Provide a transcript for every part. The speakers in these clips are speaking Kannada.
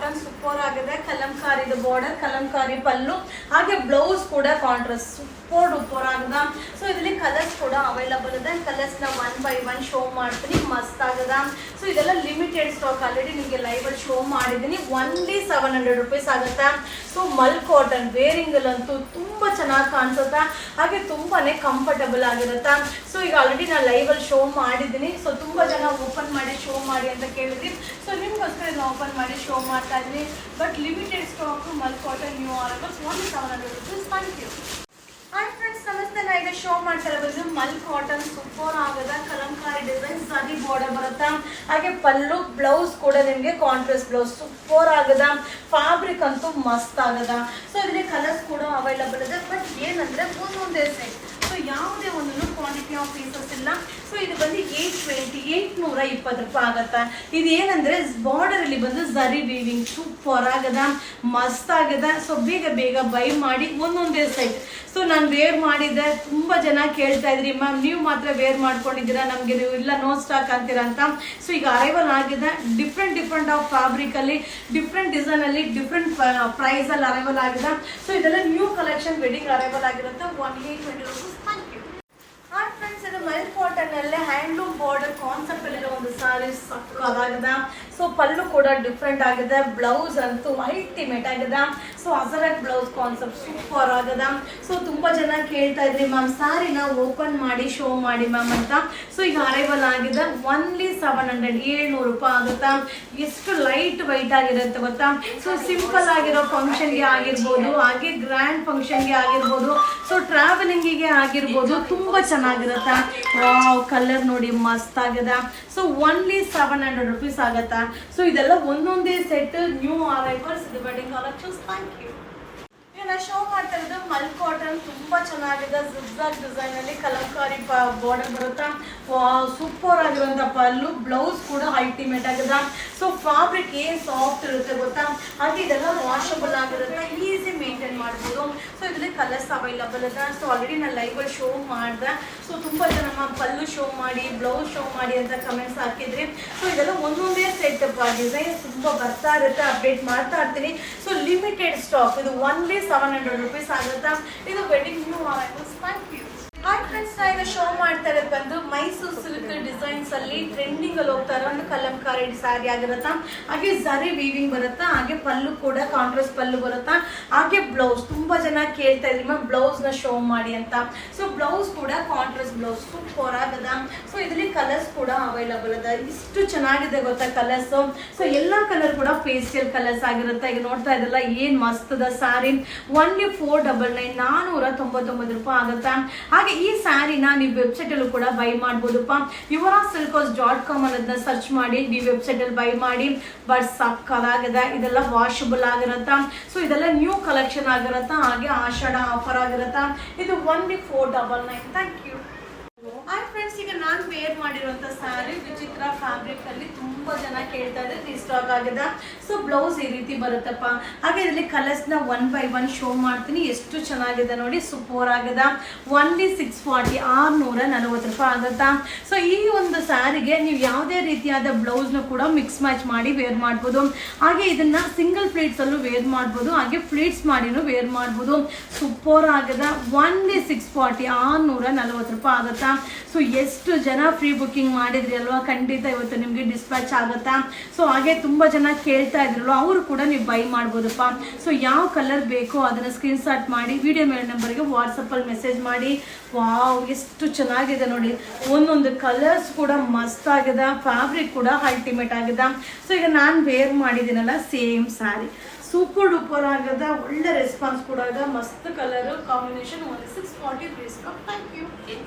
ಕಾಟನ್ ಸೂಪರ್ ಆಗಿದೆ. ಕಲಂಕಾರಿ ಬಾರ್ಡರ್, ಕಲಂಕಾರಿ ಪಲ್ಲು, ಹಾಗೆ ಬ್ಲೌಸ್ ಕೂಡ ಕಾಂಟ್ರಾಸ್ಟ್ ಸೂಪರ್ ಆಗದ. ಸೊ ಇದರಲ್ಲಿ ಕಲರ್ಸ್ ಕೂಡ ಅವೈಲಬಲ್ ಇದೆ. ಕಲರ್ಸ್ ನ 1 by 1 ಶೋ ಮಾಡ್ತೀನಿ, ಮಸ್ತ್ ಆಗದ. ಸೊ ಇದೆಲ್ಲ ಲಿಮಿಟೆಡ್ ಸ್ಟಾಕ್, ಆಲ್ರೆಡಿ ನಿಮಗೆ ಲೈವ್ ಅಲ್ಲಿ ಶೋ ಮಾಡಿದ್ದೀನಿ. ಓನ್ಲಿ 700 rupees ಆಗುತ್ತಾ. ಸೊ ಮಲ್ ಕಾಟನ್ ವೇರಿಂಗ್ ಅಂತೂ ತುಂಬಾ ಚೆನ್ನಾಗಿ ಕಾಣಿಸುತ್ತಾ, ಹಾಗೆ ತುಂಬಾನೇ ಕಂಫರ್ಟಬಲ್ ಆಗಿರುತ್ತಾ. ಸೊ ಈಗ ಆಲ್ರೆಡಿ ನಾನು ಲೈವ್ ಅಲ್ಲಿ ಶೋ ಮಾಡಿದ್ದೀನಿ. ಸೊ ತುಂಬಾ ಜನ ಓಪನ್ ಮಾಡಿ ಶೋ ಮಾಡಿ ಅಂತ ಕೇಳಿದ್ರಿ. ಸೊ ನಿಮ್ಗೋಸ್ಕರ ಇದನ್ನ ಓಪನ್ ಮಾಡಿ ಶೋ ಮಾಡ್ತಾ ಇದ್ದೀನಿ. ಬಟ್ ಲಿಮಿಟೆಡ್ ಸ್ಟಾಕ್ ಮಲ್ cotton new arrivals only 700 rupees. Thank you. Hi friends, ನಮಸ್ತೆ. ನಾ ಈಗ ಶೋ ಮಾಡ್ತಾ ಇರೋದು ಮಲ್ ಕಾಟನ್ ಸೂಪರ್ ಆಗದ ಕಲಂಕಾರಿ ಡಿಸೈನ್, ಸಾರಿ ಬಾರ್ಡರ್ ಬರುತ್ತಾ, ಹಾಗೆ ಪಲ್ಲು ಬ್ಲೌಸ್ ಕೂಡ ನಿಮಗೆ ಕಾಂಟ್ರಾಸ್ಟ್ ಬ್ಲೌಸ್ ಸೂಪರ್ ಆಗದ. ಫ್ಯಾಬ್ರಿಕ್ ಅಂತೂ ಮಸ್ತ್ ಆಗದ. ಸೊ ಇದರಲ್ಲಿ ಕಲರ್ಸ್ ಕೂಡ ಅವೈಲಬಲ್ ಇದೆ. ಬಟ್ ಏನಂದ್ರೆ ಒಂದೊಂದೇ ಸೈಜ್, ಸೊ ಯಾವುದೇ ಒಂದು ಕ್ವಾಂಟಿಟಿ ಆಫ್ ಪೀಸಸ್ ಇಲ್ಲ. ಸೊ ಇದು ಬಂದು 820 ರೂಪಾಯಿ ಆಗತ್ತ. ಇದು ಏನಂದ್ರೆ ಬಾರ್ಡರ್ ಅಲ್ಲಿ ಬಂದು ಜರಿ ವೀವಿಂಗ್ ಸೂಪರ್ ಆಗದ, ಮಸ್ತ್ ಆಗದ. ಸೊ ಬೇಗ ಬೈ ಮಾಡಿ, ಒಂದೊಂದೇ ಸೈಜ್. ಸೊ ನಾನು ವೇರ್ ಮಾಡಿದ್ದೆ, ತುಂಬಾ ಜನ ಕೇಳ್ತಾ ಇದ್ರಿ ಮ್ಯಾಮ್ ನೀವು ಮಾತ್ರ ವೇರ್ ಮಾಡ್ಕೊಂಡಿದ್ದೀರಾ, ನಮ್ಗೆ ನೀವು ಇಲ್ಲ ನೋ ಸ್ಟಾಕ್ ಅಂತೀರಾ ಅಂತ. ಸೊ ಈಗ ಅರೈವಲ್ ಆಗಿದೆ. ಡಿಫ್ರೆಂಟ್ ಆಫ್ ಫ್ಯಾಬ್ರಿಕ್ ಅಲ್ಲಿ, ಡಿಫ್ರೆಂಟ್ ಡಿಸೈನ್ ಅಲ್ಲಿ, ಡಿಫ್ರೆಂಟ್ ಪ್ರೈಸ್ ಅಲ್ಲಿ ಅರೈವಲ್ ಆಗಿದೆ. ಸೊ ಇದೆಲ್ಲ ನ್ಯೂ ಕಲೆಕ್ಷನ್ ವೆಡ್ಡಿಂಗ್ ಅರೈವಲ್ ಆಗಿರುತ್ತೆ. 120 rupees. Thank you. Hi friends, ಇದು ಮಲ್ ಕಾಟನ್ ಅಲ್ಲೇ ಹ್ಯಾಂಡ್ಲೂಮ್ ಬಾರ್ಡರ್ ಕಾನ್ಸೆಪ್ಟ್ ಅಲ್ಲಿರೋ ಒಂದು ಸಾರಿ ಸಕ್ಕದಾಗದ. ಸೊ ಪಲ್ಲು ಕೂಡ ಡಿಫ್ರೆಂಟ್ ಆಗಿದೆ. ಬ್ಲೌಸ್ ಅಂತೂ ಅಲ್ಟಿಮೇಟ್ ಆಗಿದೆ. So Ajrakh blouse concept super ಆಗದ. ಸೊ ತುಂಬಾ ಜನ ಕೇಳ್ತಾ ಇದ್ರಿ ಮ್ಯಾಮ್ ಸಾರಿನ ಓಪನ್ ಮಾಡಿ ಶೋ ಮಾಡಿ ಮ್ಯಾಮ್ ಅಂತ. ಸೊ ಈಗ ಅರೈವಲ್ ಆಗಿದೆ. ಓನ್ಲಿ 700 ರೂಪಾಯಿ ಆಗುತ್ತಾ. ಎಷ್ಟು ಲೈಟ್ ವೈಟ್ ಆಗಿರುತ್ತೆ ಗೊತ್ತಾ. ಸೊ ಸಿಂಪಲ್ ಆಗಿರೋ ಫಂಕ್ಷನ್ಗೆ ಆಗಿರ್ಬೋದು, ಹಾಗೆ ಗ್ರ್ಯಾಂಡ್ ಫಂಕ್ಷನ್ಗೆ ಆಗಿರ್ಬೋದು, ಸೊ ಟ್ರಾವೆಲಿಂಗಿಗೆ ಆಗಿರ್ಬೋದು, ತುಂಬಾ ಚೆನ್ನಾಗಿರುತ್ತೆ. ವಾವ್, ಕಲರ್ ನೋಡಿ ಮಸ್ತ್ ಆಗಿದೆ. ಸೊ ಓನ್ಲಿ 700 rupees ಆಗತ್ತಾ. ಸೊ ಇದೆಲ್ಲ ಒಂದೊಂದೇ ಸೆಟ್ ನ್ಯೂ ಅರೈವಲ್ಸ್, ಇದು ವೆಡ್ಡಿಂಗ್ ಕಲೆಕ್ಷನ್ಸ್. Thank you. ನಾ ಶೋ ಮಾಡ್ತಾ ಇರೋದು ಮಲ್ ಕಾಟನ್, ತುಂಬಾ ಚೆನ್ನಾಗಿದೆ. ಜಿಗ್ಜಾಗ್ ಡಿಸೈನ್ ಅಲ್ಲಿ ಕಲಂಕಾರಿ ಬಾರ್ಡರ್ ಬರುತ್ತಾ. ಸೂಪರ್ ಆಗಿರುವಂತ ಪಲ್ಲು, ಬ್ಲೌಸ್ ಕೂಡ ಅಲ್ಟಿಮೇಟ್ ಆಗಿದೆ. ಸೊ ಫ್ಯಾಬ್ರಿಕ್ ಏನ್ ಸಾಫ್ಟ್ ಇರುತ್ತೆ ಗೊತ್ತಾ, ಹಾಗೆ ಇದೆಲ್ಲ ವಾಷಬಲ್ ಆಗಿರುತ್ತೆ, ಈಸಿ ಮೇಂಟೈನ್ ಮಾಡ್ಬೋದು. ಸೊ ಇದರಲ್ಲಿ ಕಲರ್ಸ್ ಅವೈಲಬಲ್ ಇದೆ. ಸೊ ಆಲ್ರೆಡಿ ನಾನು ಲೈವ್ ಅಲ್ಲಿ ಶೋ ಮಾಡಿದೆ. ಸೊ ತುಂಬಾ ಜನ ಪಲ್ಲು ಶೋ ಮಾಡಿ, ಬ್ಲೌಸ್ ಶೋ ಮಾಡಿ ಅಂತ ಕಮೆಂಟ್ಸ್ ಹಾಕಿದ್ರಿ. ಸೊ ಇದೆಲ್ಲ ಒಂದೊಂದೇ ಸೆಟ್ ಡಿಸೈನ್ ತುಂಬಾ ಬರ್ತಾ ಇರುತ್ತೆ, ಅಪ್ಡೇಟ್ ಮಾಡ್ತಾ ಇರ್ತೀನಿ. ಸೊ ಲಿಮಿಟೆಡ್ ಸ್ಟಾಕ್, ಇದು ಓನ್ಲಿ 700 rupees ಆಗುತ್ತಾ. ಇದು wedding new arrivals. Thank you. Hi friends, ನಾ ಈಗ ಶೋ ಮಾಡ್ತಾ ಇರೋದು ಬಂದು ಮೈಸೂರು ಸಿಲ್ಕ್ ಡಿಸೈನ್ಸ್ ಅಲ್ಲಿ ಟ್ರೆಂಡಿಂಗ್ ಅಲ್ಲಿ ಹೋಗ್ತಾ ಇರೋ ಒಂದು ಕಲಂಕಾರಿ ಸ್ಯಾರಿ ಆಗಿರುತ್ತಾ. ಹಾಗೆ ಜರಿ ವೀವಿಂಗ್ ಬರುತ್ತಾ, ಹಾಗೆ ಪಲ್ಲು ಕೂಡ ಕಾಂಟ್ರಾಸ್ಟ್ ಪಲ್ಲು ಬರುತ್ತಾ, ಹಾಗೆ ಬ್ಲೌಸ್. ತುಂಬಾ ಜನ ಕೇಳ್ತಾ ಇದ್ರಿ ಮ್ಯಾಮ್ ಬ್ಲೌಸ್ ನ ಶೋ ಮಾಡಿ ಅಂತ. ಸೊ ಬ್ಲೌಸ್ ಕೂಡ ಕಾಂಟ್ರಾಸ್ಟ್ ಬ್ಲೌಸ್ ಸೂಪರ್ ಆಗದ. ಸೊ ಇದರಲ್ಲಿ ಕಲರ್ಸ್ ಕೂಡ ಅವೈಲಬಲ್ ಅದ. ಇಷ್ಟು ಚೆನ್ನಾಗಿದೆ ಗೊತ್ತಾ ಕಲರ್ಸ್. ಸೊ ಎಲ್ಲಾ ಕಲರ್ ಕೂಡ ಪೇಸ್ಟಲ್ ಕಲರ್ಸ್ ಆಗಿರುತ್ತೆ. ಈಗ ನೋಡ್ತಾ ಇದ್ರಲ್ಲ ಏನ್ ಮಸ್ತ್ ಅದ ಸ್ಯಾರಿ. ಓನ್ಲಿ 499 499 ರೂಪಾಯಿ ಆಗುತ್ತಾ. ಹಾಗೆ ಈ ಸ್ಯಾರಿನ ನೀವು ವೆಬ್ಸೈಟ್ ಅಲ್ಲೂ ಕೂಡ ಬೈ ಮಾಡ್ಬೋದಪ್ಪ. yuvarassilkhouse.com ಅನ್ನೋದನ್ನ ಸರ್ಚ್ ಮಾಡಿ ನೀವು ವೆಬ್ಸೈಟ್ ಅಲ್ಲಿ ಬೈ ಮಾಡಿ. ಬಟ್ ಸಕ್ಕದಾಗಿದೆ. ಇದೆಲ್ಲ ವಾಷಬಲ್ ಆಗಿರತ್ತಾ. ಸೊ ಇದೆಲ್ಲ ನ್ಯೂ ಕಲೆಕ್ಷನ್ ಆಗಿರತ್ತಾ, ಹಾಗೆ ಆಷಾಢ ಆಫರ್ ಆಗಿರತ್ತಾ. ಇದು only 499. Thank you. Hi friends, ಈಗ ನಾನು ವೇರ್ ಮಾಡಿರುವಂತ ಸ್ಯಾರಿ ವಿಚಿತ್ರ ಫ್ಯಾಬ್ರಿಕ್ ಅಲ್ಲಿ ತುಂಬಾ ಜನ ಕೇಳ್ತಾ ಇದ್ರೆ ರೀಸ್ಟಾಕ್ ಆಗಿದೆ. ಸೊ ಬ್ಲೌಸ್ ಈ ರೀತಿ ಬರುತ್ತಪ್ಪ. ಹಾಗೆ ಇದರಲ್ಲಿ ಕಲರ್ಸ್ ನ 1 by 1 ಶೋ ಮಾಡ್ತೀನಿ. ಎಷ್ಟು ಚೆನ್ನಾಗಿದೆ ನೋಡಿ, ಸೂಪರ್ ಆಗಿದೆ. ಓನ್ಲಿ 640 640 ರೂಪಾಯಿ ಆಗುತ್ತಾ. ಸೊ ಈ ಒಂದು ಸ್ಯಾರಿಗೆ ನೀವು ಯಾವುದೇ ರೀತಿಯಾದ ಬ್ಲೌಸ್ ನ ಕೂಡ ಮಿಕ್ಸ್ ಮ್ಯಾಚ್ ಮಾಡಿ ವೇರ್ ಮಾಡ್ಬೋದು. ಹಾಗೆ ಇದನ್ನ ಸಿಂಗಲ್ ಪ್ಲೇಟ್ಸ್ ಅಲ್ಲೂ ವೇರ್ ಮಾಡ್ಬೋದು, ಹಾಗೆ ಪ್ಲೇಟ್ಸ್ ಮಾಡಿನೂ ವೇರ್ ಮಾಡ್ಬೋದು. ಸೂಪರ್ ಆಗಿದೆ. ಓನ್ಲಿ 640 640 ರೂಪಾಯಿ ಆಗುತ್ತಾ. ಸೊ ಎಷ್ಟು ಜನ ಫ್ರೀ ಬುಕ್ಕಿಂಗ್ ಮಾಡಿದ್ರಿ ಅಲ್ವಾ, ಖಂಡಿತ ಇವತ್ತು ನಿಮಗೆ ಡಿಸ್ಪ್ಯಾಚ್ ಆಗುತ್ತಾ. ಸೊ ಹಾಗೆ ತುಂಬಾ ಜನ ಕೇಳ್ತಾ ಇದ್ರಲ್ವ, ಅವರು ಕೂಡ ನೀವು ಬೈ ಮಾಡ್ಬೋದಪ್ಪ. ಸೊ ಯಾವ ಕಲರ್ ಬೇಕೋ ಅದನ್ನ ಸ್ಕ್ರೀನ್ ಶಾಟ್ ಮಾಡಿ ವಿಡಿಯೋ ಮೇಲೆ ನಂಬರ್ಗೆ ವಾಟ್ಸಪ್ ಅಲ್ಲಿ ಮೆಸೇಜ್ ಮಾಡಿ. ವಾವ್, ಎಷ್ಟು ಚೆನ್ನಾಗಿದೆ ನೋಡಿ. ಒಂದೊಂದು ಕಲರ್ಸ್ ಕೂಡ ಮಸ್ತ್ ಆಗಿದೆ, ಫ್ಯಾಬ್ರಿಕ್ ಕೂಡ ಅಲ್ಟಿಮೇಟ್ ಆಗಿದೆ. ಸೊ ಈಗ ನಾನು ವೇರ್ ಮಾಡಿದ್ದೀನಲ್ಲ ಸೇಮ್ ಸ್ಯಾರಿ, ಸೂಪರ್ ಡೂಪರ್ ಆಗದ. ಒಳ್ಳೆ ರೆಸ್ಪಾನ್ಸ್ ಕೂಡ ಆಗ. ಮಸ್ತ್ colour combination. 640 rupees. Thank you.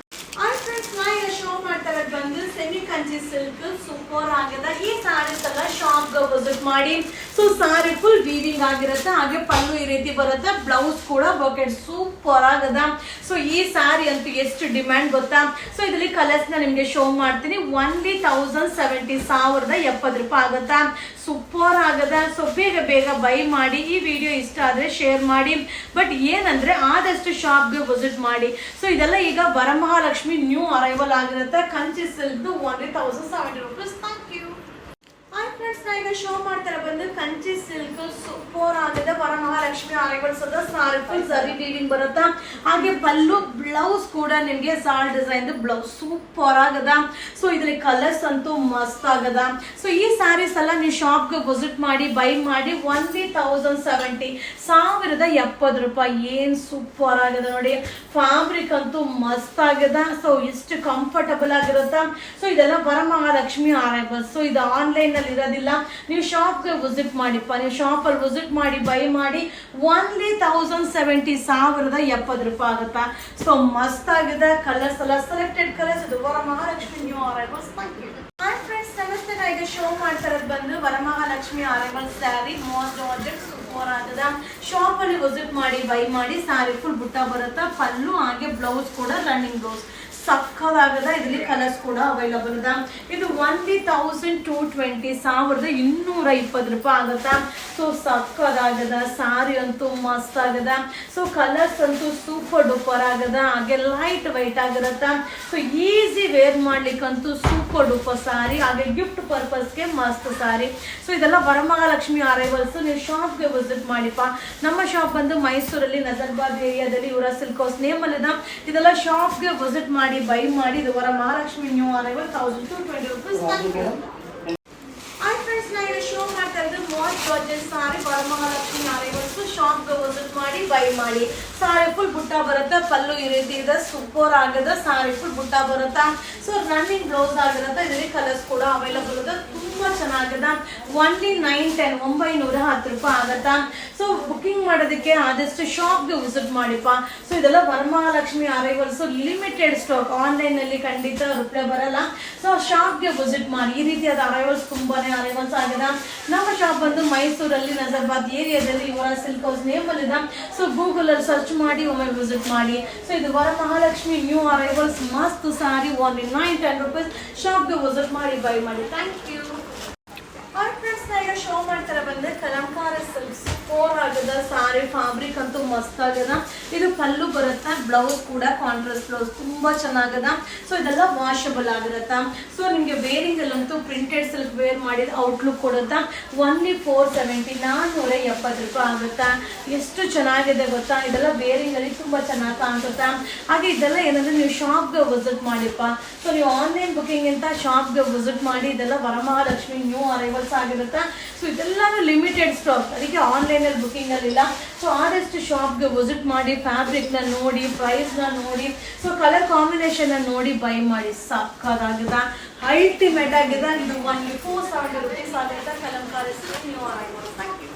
Hi friends, ನಾ ಈಗ ಶೋ ಮಾಡ್ತಾ ಇರೋದು ಬಂದು ಸೆಮಿ ಕಂಚಿ ಸಿಲ್ಕ್ ಸೂಪರ್ ಆಗದ. ಈ ಸ್ಯಾರೀಸ್ ಎಲ್ಲ ಶಾಪ್ ವಿಸಿಟ್ ಮಾಡಿ. ಸೊ ಸ್ಯಾರಿ ಫುಲ್ ವೀವಿಂಗ್ ಆಗಿರುತ್ತೆ, ಹಾಗೆ ಪಲ್ಲು ಈ ರೀತಿ ಬರುತ್ತೆ, ಬ್ಲೌಸ್ ಕೂಡ ಬೊಕೆಟ್ ಸೂಪರ್ ಆಗದ. ಸೊ ಈ ಸ್ಯಾರಿ ಅಂತೂ ಎಷ್ಟು ಡಿಮ್ಯಾಂಡ್ ಗೊತ್ತಾ. ಸೊ ಇದರಲ್ಲಿ ಕಲರ್ಸ್ ನ ನಿಮ್ಗೆ ಶೋ ಮಾಡ್ತೀನಿ. ಓನ್ಲಿ 1070 ರೂಪಾಯಿ ಆಗುತ್ತಾ. ಸೂಪರ್ ಆಗದ. ಸೊ ಬೇಗ ಬೈ ಮಾಡಿ. ಈ ವಿಡಿಯೋ ಇಷ್ಟ ಆದ್ರೆ ಶೇರ್ ಮಾಡಿ. ಬಟ್ ಏನಂದ್ರೆ ಆದಷ್ಟು ಶಾಪ್ಗೆ ವಿಸಿಟ್ ಮಾಡಿ. ಸೊ ಇದೆಲ್ಲ ಈಗ ವರಮಹಾಲಕ್ಷ್ಮಿ ನ್ಯೂ ಅರೈವಲ್ ಆಗಿರುತ್ತೆ. Kanchi silk only 1070 rupees. Thank you. Hi friends, ನಾ ಈಗ ಶೋ ಮಾಡ್ತಾರೆ ಬಂದು ಕಂಚಿ ಸಿಲ್ಕ್ ಸೂಪರ್ ಆಗಿದೆ ವರಮಹಾಲಕ್ಷ್ಮಿ ಆರೆಗೊಳಿಸೋದ ಸಾರಿ ಫುಲ್ ಸರಿ ವೀವಿಂಗ್ ಬರುತ್ತಾ. ಹಾಗೆ ಪಲ್ಲು ಬ್ಲೌಸ್ ಕೂಡ ನಿಮ್ಗೆ ಸಾಲ್ ಡಿಸೈನ್ ಬ್ಲೌಸ್ ಸೂಪರ್ ಆಗದ. ಸೊ ಇದ್ರಲ್ಲಿ ಕಲರ್ಸ್ ಅಂತೂ ಮಸ್ತ್ ಆಗದ. ಸೊ ಈ ಸ್ಯಾರೀಸ್ ಎಲ್ಲ ನೀವು ಶಾಪ್ಗೆ ವಿಸಿಟ್ ಮಾಡಿ ಬೈ ಮಾಡಿ ಓನ್ಲಿ 1070 ₹1070 ಏನ್ ಸೂಪರ್ ಆಗದ ನೋಡಿ. ಫ್ಯಾಬ್ರಿಕ್ ಅಂತೂ ಮಸ್ತ್ ಆಗದ. ಸೊ ಎಷ್ಟು ಕಂಫರ್ಟಬಲ್ ಆಗಿರುತ್ತಾ. ಸೊ ಇದೆಲ್ಲ ವರಮಹಾಲಕ್ಷ್ಮಿ ಆರೈವಲ್ಸ್. ಸೊ ಇದು ಆನ್ಲೈನ್ ಅಲ್ಲಿ ಇರೋದಿಲ್ಲ, ನೀವು ಶಾಪ್ಗೆ ವಿಸಿಟ್ ಮಾಡಿಪ್ಪ. ನೀವು ಶಾಪ್ ಅಲ್ಲಿ ವಿಸಿಟ್ ಮಾಡಿ ಬೈ ಮಾಡಿ ಓನ್ಲಿ 1070 ₹1070 ಆಗುತ್ತಾ. ಸೊ ಮಸ್ತ್ ಆಗಿದೆ. ಕಲರ್ಸ್ ಎಲ್ಲ ಸೆಲೆಕ್ಟೆಡ್ ಕಲರ್ಸ್. ಇದು Varamahalakshmi new arrivals. Hi friends, ನಮಸ್ತೆ. ನಾ ಈಗ ಶೋ ಮಾಡ್ತಾರದ್ ಬಂದು Varamahalakshmi arrival sari most georgette super ಆಗದ. ಶಾಪ್ ಅಲ್ಲಿ ವಿಸಿಟ್ ಮಾಡಿ ಬೈ ಮಾಡಿ. ಸ್ಯಾರಿ ಫುಲ್ ಬುಟ್ಟ ಬರುತ್ತಾ. ಪಲ್ಲು ಹಾಗೆ ಬ್ಲೌಸ್ ಕೂಡ ರನ್ನಿಂಗ್ ಬ್ಲೌಸ್ ಸಕ್ಕದಾಗದ. ಇದರಲ್ಲಿ ಕಲರ್ಸ್ ಕೂಡ ಅವೈಲಬಲ್ ಅದ. ಇದು ಓನ್ಲಿ 1220 ₹1220 ಆಗುತ್ತಾ. ಸೊ ಸಕ್ಕದಾಗದ. ಸಾರಿ ಅಂತೂ ಮಸ್ತ್ ಆಗದ. ಸೊ ಕಲರ್ಸ್ ಅಂತೂ ಸೂಪರ್ ಡೂಪರ್ ಆಗದ. ಹಾಗೆ ಲೈಟ್ ವೈಟ್ ಆಗಿರತ್ತ. ಸೊ ಈಸಿ ವೇರ್ ಮಾಡ್ಲಿಕ್ಕಂತೂ ಸೂಪರ್ ಡೂಪರ್ ಸಾರಿ. ಹಾಗೆ ಗಿಫ್ಟ್ ಪರ್ಪಸ್ಗೆ ಮಸ್ತ್ ಸಾರಿ. ಸೊ ಇದೆಲ್ಲ ವರಮಹಾಲಕ್ಷ್ಮಿ ಆರೈವಲ್ಸ್. ನೀವು ಶಾಪ್ಗೆ ವಿಸಿಟ್ ಮಾಡಿಪ್ಪ. ನಮ್ಮ ಶಾಪ್ ಬಂದು ಮೈಸೂರಲ್ಲಿ ನಜರ್ಬಾದ್ ಏರಿಯಾದಲ್ಲಿ ಯುವರಾಜ್ ಸಿಲ್ಕ್ ಹೌಸ್ ನೇಮ್ ಅಲ್ಲಿದ. ಇದೆಲ್ಲ ಶಾಪ್ಗೆ ವಿಸಿಟ್ ಮಾಡಿ ಬೈ ಮಾಡಿ. ಇದು ವರಮಹಾಲಕ್ಷ್ಮಿ ನ್ಯೂ ಆರೈವಲ್ ₹1220. ಹಾಯ್ ಫ್ರೆಂಡ್ಸ್, ನಾ ಈಗ ಶೋ ಮಾಡ್ತಾ ಇದ್ದು ಮೋಸ್ಟ್ ಜಾರ್ಜೆಟ್ ಸಾರಿ ವರಮಹಾಲಕ್ಷ್ಮಿ ಆರೈವಲ್ಸ್. ಶಾಪ್ಗೆ ವಿಸಿಟ್ ಮಾಡಿ ಬೈ ಮಾಡಿ. ಸಾರಿ ಫುಲ್ ಬುಟ್ಟ ಬರುತ್ತೆ. ಪಲ್ಲು ಈ ರೀತಿ ಇದೆ ಸೂಪರ್ ಆಗದ. ಸಾರಿ ಫುಲ್ ಬುಟ್ಟ ಬರುತ್ತಾ. ಸೊ ರನ್ನಿಂಗ್ ಬ್ಲೌಸ್ ಆಗಿರುತ್ತೆ. ಇದರಲ್ಲಿ ಕಲರ್ಸ್ ಕೂಡ ಅವೈಲಬಲ್ ಇದೆ. ತುಂಬಾ ಚೆನ್ನಾಗಿದೆ. ಓನ್ಲಿ 910 ಆಗತ್ತಾ. ಸೊ ಬುಕಿಂಗ್ ಮಾಡೋದಕ್ಕೆ ಆದಷ್ಟು ಶಾಪ್ಗೆ ವಿಸಿಟ್ ಮಾಡಿಪ್ಪ. ಸೊ ಇದೆಲ್ಲ ವರಮಹಾಲಕ್ಷ್ಮಿ ಆರೈವಲ್ಸ್ ಲಿಮಿಟೆಡ್ ಸ್ಟಾಕ್. ಆನ್ಲೈನ್ ಅಲ್ಲಿ ಖಂಡಿತ ರಿಪ್ಲೈ ಬರಲ್ಲ. ಸೊ ಶಾಪ್ಗೆ ವಿಸಿಟ್ ಮಾಡಿ. ಈ ರೀತಿಯಾದ ಅರೈವಲ್ಸ್ ತುಂಬಾನೇ ಅರೈವಲ್ಸ್ ಆಗಿದೆ. ನಮ್ಮ ಶಾಪ್ ಬಂದು ಮೈಸೂರಲ್ಲಿ ನಜರ್ಬಾದ್ ಏರಿಯಾದಲ್ಲಿ ಯುವರಾಜ್ ಸಿಲ್ಕ್ ಹೌಸ್ ನೇಮ್ ಅಲ್ಲಿ ಇದೆ. ಸೊ ಗೂಗಲ್ ಅಲ್ಲಿ ಸರ್ಚ್ ಮಾಡಿ ಒಮ್ಮೆ ವಿಸಿಟ್ ಮಾಡಿ. ಸೊ ಇದು ವರಮಹಾಲಕ್ಷ್ಮಿ ನ್ಯೂ ಅರೈವಲ್ಸ್ ಮಸ್ತ್ ಸಾರಿ ಓನ್ಲಿ ₹910. ಶಾಪ್ಗೆ ವಿಸಿಟ್ ಮಾಡಿ ಬೈ ಮಾಡಿ. Thank you. ಫ್ರೆಂಡ್ಸ್, ನಾ ಈಗ ಶೋ ಮಾಡ್ತಾರೆ ಬಂದ್ರೆ ಕಲಂಕಾರಿ ಸಿಲ್ಕ್ ಸೂಪರ್ ಆಗದ. ಸಾರಿ ಫ್ಯಾಬ್ರಿಕ್ ಅಂತೂ ಮಸ್ತ್ ಆಗದ. ಇದು ಪಲ್ಲು ಬರುತ್ತಾ. ಬ್ಲೌಸ್ ಕೂಡ ಕಾಂಟ್ರಾಸ್ಟ್ ಬ್ಲೌಸ್ ತುಂಬಾ ಚೆನ್ನಾಗದ. ಸೊ ಇದೆಲ್ಲ ವಾಷಬಲ್ ಆಗಿರತ್ತಾ. ಸೊ ನಿಮ್ಗೆ ವೇರಿಂಗ್ ಅಲ್ಲಂತೂ ಪ್ರಿಂಟೆಡ್ ಸಿಲ್ಕ್ ವೇರ್ ಮಾಡಿದ ಔಟ್ಲುಕ್ ಕೊಡುತ್ತಾ. ಓನ್ಲಿ ₹470 ₹470 ಆಗುತ್ತಾ. ಎಷ್ಟು ಚೆನ್ನಾಗಿದೆ ಗೊತ್ತಾ. ಇದೆಲ್ಲ ವೇರಿಂಗ್ ಅಲ್ಲಿ ತುಂಬಾ ಚೆನ್ನಾಗಿ ಕಾಣಿಸುತ್ತಾ. ಹಾಗೆ ಇದೆಲ್ಲ ಏನಂದ್ರೆ ನೀವು ಶಾಪ್ಗೆ ವಿಸಿಟ್ ಮಾಡಿಪ್ಪ. ಸೊ ನೀವು ಆನ್ಲೈನ್ ಬುಕಿಂಗ್ ಅಂತ ಶಾಪ್ಗೆ ವಿಸಿಟ್ ಮಾಡಿ. ಇದೆಲ್ಲ ವರಮಹಾಲಕ್ಷ್ಮಿ ನ್ಯೂ ಅರೈವಲ್ಸ್ ಆಗಿರುತ್ತಾ. ಸೊ ಇದೆಲ್ಲಾನು ಲಿಮಿಟೆಡ್ ಸ್ಟಾಕ್, ಅದಕ್ಕೆ ಆನ್ಲೈನ್ ಅಲ್ಲಿ ಬುಕಿಂಗ್ ಅಲ್ಲಿ ಇಲ್ಲ. ಸೊ ಆದಷ್ಟು ಶಾಪ್ಗೆ ವಿಸಿಟ್ ಮಾಡಿ. ಫ್ಯಾಬ್ರಿಕ್ ನ ನೋಡಿ, ಪ್ರೈಸ್ ನ ನೋಡಿ, ಸೊ ಕಲರ್ ಕಾಂಬಿನೇಷನ್ ನೋಡಿ ಬೈ ಮಾಡಿ. ಸಕ್ಕದಾಗಿದೆ. ಅಲ್ಟಿಮೇಟ್ ಆಗಿದೆ. ಇದು ಓನ್ಲಿ ₹470 ಆಗುತ್ತೆ. Kalamkari silk new arrivals. Thank you.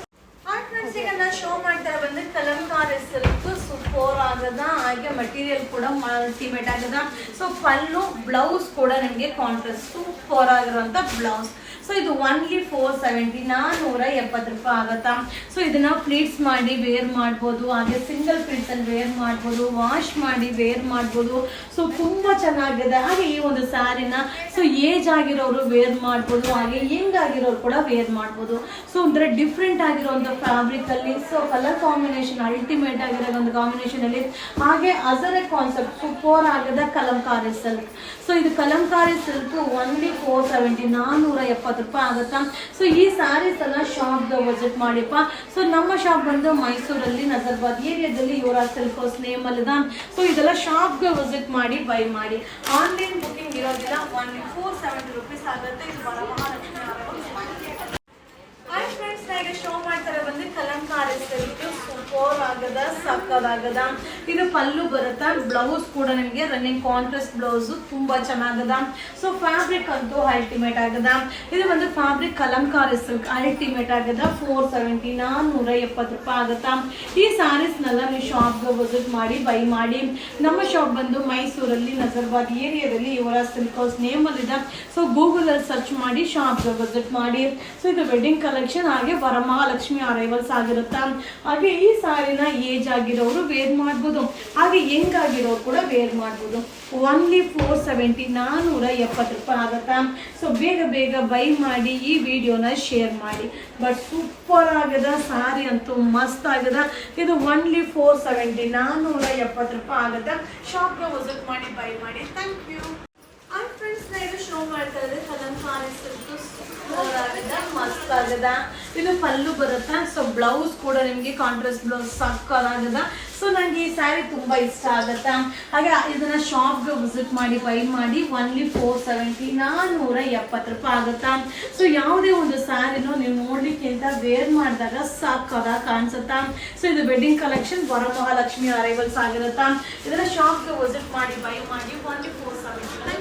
Hi friends, ಈಗ ನಾನು ಶೋ ಮಾಡ್ತಾರೆ ಬಂದು ಕಲಂಕಾರಿ ಸಿಲ್ಕ್ ಸೂಪರ್ ಆಗದ. ಹಾಗೆ ಮಟೀರಿಯಲ್ ಕೂಡ ಅಲ್ಟಿಮೇಟ್ ಆಗದ. ಸೊ ಪಲ್ಲು ಬ್ಲೌಸ್ ಕೂಡ ನಿಮಗೆ ಕಾಂಟ್ರಾಸ್ಟ್ ಸೂಪರ್ ಆಗಿರುವಂತ ಬ್ಲೌಸ್. ಸೊ ಇದು ಓನ್ಲಿ ₹470 ₹470 ಆಗತ್ತಾ. ಸೊ ಇದನ್ನ ಪ್ಲೀಟ್ಸ್ ಮಾಡಿ ವೇರ್ ಮಾಡ್ಬೋದು. ಹಾಗೆ ಸಿಂಗಲ್ ಪ್ಲೀಟ್ಸ್ ಅಲ್ಲಿ ವೇರ್ ಮಾಡ್ಬೋದು. ವಾಶ್ ಮಾಡಿ ವೇರ್ ಮಾಡ್ಬೋದು. ಸೊ ತುಂಬಾ ಚೆನ್ನಾಗಿದೆ. ಹಾಗೆ ಈ ಒಂದು ಸ್ಯಾರಿನ ಸೊ ಏಜ್ ಆಗಿರೋರು ವೇರ್ ಮಾಡ್ಬೋದು. ಹಾಗೆ ಯಂಗ್ ಆಗಿರೋರು ಕೂಡ ವೇರ್ ಮಾಡ್ಬೋದು. ಸೊ ಒಂಥರ ಡಿಫ್ರೆಂಟ್ ಆಗಿರೋಂಥ ಫ್ಯಾಬ್ರಿಕ್ ಅಲ್ಲಿ. ಸೊ ಕಲರ್ ಕಾಂಬಿನೇಷನ್ ಅಲ್ಟಿಮೇಟ್ ಆಗಿರೋ ಒಂದು ಕಾಂಬಿನೇಷನ್ ಅಲ್ಲಿ. ಹಾಗೆ ಅದರ ಕಾನ್ಸೆಪ್ಟ್ ಸೂಪರ್ ಆಗದ ಕಲಂಕಾರಿ ಸಿಲ್ಕ್. ಸೊ ಇದು ಕಲಂಕಾರಿ ಸಿಲ್ಕ್ ಓನ್ಲಿ ₹470 ₹470 ಆಗುತ್ತಾ. ಸೊ ಈ ಸ್ಯಾರೀಸ್ ಎಲ್ಲ ಶಾಪ್ಗೆ ವಿಸಿಟ್ ಮಾಡಿಪ್ಪ. ಸೊ ನಮ್ಮ ಶಾಪ್ ಬಂದು ಮೈಸೂರಲ್ಲಿ ನಜರ್ಬಾದ್ ಏರಿಯಾದಲ್ಲಿ ಯುವರಾಜ್ ಸಿಲ್ಕ್ ಹೌಸ್ ನೇಮ್ ಅಲ್ಲಿದೆ. ಸೊ ಇದೆಲ್ಲ ಶಾಪ್ಗೆ ವಿಸಿಟ್ ಮಾಡಿ ಬೈ ಮಾಡಿ. ಆನ್ಲೈನ್ ಬುಕಿಂಗ್ ಇರೋದಿಲ್ಲ. ಓನ್ಲಿ ₹470 ಆಗುತ್ತೆ. ಇದು ವರಮಹಾಲಕ್ಷ್ಮಿ ಆರೈವಲ್ಸ್. ಹಾಯ್ ಫ್ರೆಂಡ್ಸ್, ನಾ ಈಗ ಶೋ ಮಾಡ್ತಾರೆ ಬಂದು ಕಲಂಕಾರಿ ಸಿಲ್ಕ್ ಸೂಪರ್ ಆಗದ. ಸಕ್ಕದಾಗದ. ಇದು ಪಲ್ಲು ಬರುತ್ತಾ. ಬ್ಲೌಸ್ ಕೂಡ ನಿಮಗೆ ರನ್ನಿಂಗ್ ಕಾಂಟ್ರಾಸ್ಟ್ ಬ್ಲೌಸ್ ತುಂಬಾ ಚೆನ್ನಾಗದ. ಸೊ ಫ್ಯಾಬ್ರಿಕ್ ಅಂತೂ ಅಲ್ಟಿಮೇಟ್ ಆಗದ. ಇದು ಒಂದು ಫ್ಯಾಬ್ರಿಕ್ ಕಲಂಕಾರಿ ಸಿಲ್ಕ್ ಅಲ್ಟಿಮೇಟ್ ಆಗದ. ₹470 ₹470 ಆಗುತ್ತಾ. ಈ ಸ್ಯಾರೀಸ್ನೆಲ್ಲ ನೀವು ಶಾಪ್ಗೆ ವಿಸಿಟ್ ಮಾಡಿ ಬೈ ಮಾಡಿ. ನಮ್ಮ ಶಾಪ್ ಬಂದು ಮೈಸೂರಲ್ಲಿ ನಜರ್ಬಾದ್ ಏರಿಯಾದಲ್ಲಿ ಯುವರಾಜ್ ಸಿಲ್ಕ್ ಹೌಸ್ ನೇಮ್ ಅಲ್ಲಿದೆ. ಸೊ ಗೂಗಲ್ ಅಲ್ಲಿ ಸರ್ಚ್ ಮಾಡಿ ಶಾಪ್ಗೆ ವಿಸಿಟ್ ಮಾಡಿ. ಸೊ ಇದು ವೆಡ್ಡಿಂಗ್ ಕಲೆಕ್ಷನ್. ಹಾಗೆ ವರಮಹಾಲಕ್ಷ್ಮಿ ಅರೈವಲ್ಸ್ ಆಗಿರುತ್ತಾ. ಹಾಗೆ ಈ ಸಾರಿನ ಏಜ್ ಆಗಿರೋರು ವೇರ್ ಮಾಡ್ಬೋದು. ಹಾಗೆ ಯಂಗ್ ಆಗಿರೋರು ಕೂಡ ವೇರ್ ಮಾಡ್ಬೋದು. ಓನ್ಲಿ ₹470 ₹470 ಆಗುತ್ತಾ. ಸೊ ಬೇಗ ಬೇಗ ಬೈ ಮಾಡಿ. ಈ ವಿಡಿಯೋನ ಶೇರ್ ಮಾಡಿ. ಬಟ್ ಸೂಪರ್ ಆಗದ. ಸಾರಿ ಅಂತೂ ಮಸ್ತ್ ಆಗದ. ಇದು ಓನ್ಲಿ ₹470 ₹470 ಆಗುತ್ತಾ. ಶಾಪ್ಗೆ ವಿಸಿಟ್ ಮಾಡಿ ಬೈ ಮಾಡಿ. Thank you. ಫ್ರೆಂಡ್ಸ್, ನಾ ಇದು ಶೋ ಮಾಡ್ತಾ ಇದ್ದೆ ಕಲಂಕಾರಿ ಸಿಲ್ಕ್ ಸೂಪರ್ ಆಗದ. ಮಸ್ತ್ ವರ್ಕ್ ಆಗದ. ಇದು ಪಲ್ಲು ಬರುತ್ತಾ. ಸೊ ಬ್ಲೌಸ್ ಕೂಡ ನಿಮಗೆ ಕಾಂಟ್ರಾಸ್ಟ್ ಬ್ಲೌಸ್ ಸಾಕಾಗದ. ಸೊ ನನಗೆ ಈ ಸ್ಯಾರಿ ತುಂಬ ಇಷ್ಟ ಆಗುತ್ತಾ. ಹಾಗೆ ಇದನ್ನ ಶಾಪ್ಗೆ ವಿಸಿಟ್ ಮಾಡಿ ಬೈ ಮಾಡಿ. ಓನ್ಲಿ 470 470 ಆಗುತ್ತಾ. ಸೊ ಯಾವುದೇ ಒಂದು ಸ್ಯಾರಿನೂ ನೀವು ನೋಡ್ಲಿಕ್ಕಿಂತ ವೇರ್ ಮಾಡಿದಾಗ ಸಾಕಾಗ ಕಾಣಿಸುತ್ತಾ. ಸೊ ಇದು ವೆಡ್ಡಿಂಗ್ ಕಲೆಕ್ಷನ್ ವರಮಹಾಲಕ್ಷ್ಮಿ ಅರೈವಲ್ಸ್ ಆಗಿರುತ್ತಾ. ಇದನ್ನ ಶಾಪ್ಗೆ ವಿಸಿಟ್ ಮಾಡಿ ಬೈ ಮಾಡಿ. ಓನ್ಲಿ 470.